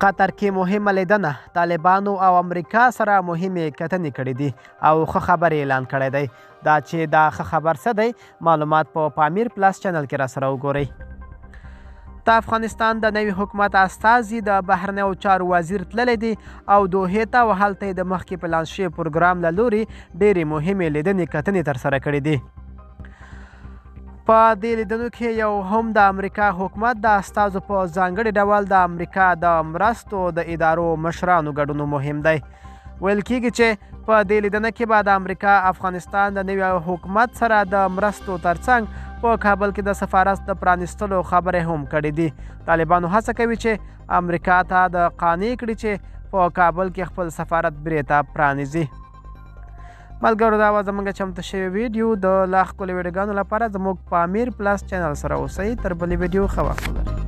قطر کې مهمه لیدنه طالبانو او امریکا سره مهمې کتنې کړې دي او ښه خبر اعلان کړی دی. دا چې دا ښه خبر څه دی معلومات په پامیر پلس چینل کې را سره وګورئ. د افغانستان د نوي حکومت استازي د بهرنیو چارو وزیر تللی دی او دوحې ته او هلته یې د مخکې پلان شوي پروګرام له لوري ډېرې مهمې لیدنې کتنې ترسره کړې دي. په دې لیدنو کې یو هم د امریکا حکومت د استازو په ځانګړي ډول د امریکا د مرستو د ادارو مشرانو ګډون مهم دی. ویل کېږي چې په دې لیدنه کې به د امریکا افغانستان د نوي حکومت سره د مرستو ترڅنګ په کابل کې د سفارت د پرانیستلو خبرې هم کړې دي. طالبانو هڅه کوي چې امریکا ته د قانع کړي چې په کابل کې خپل سفارت بیرته پرانیزي. ملګرو دا وه زموږ چمتو شوی ویډیو. د لا ښکلو ویډیوګانو لپاره زموږ پامیر پلس چینل سره اوسئ. تر بلې ویډیو ښه وخت ولرئ.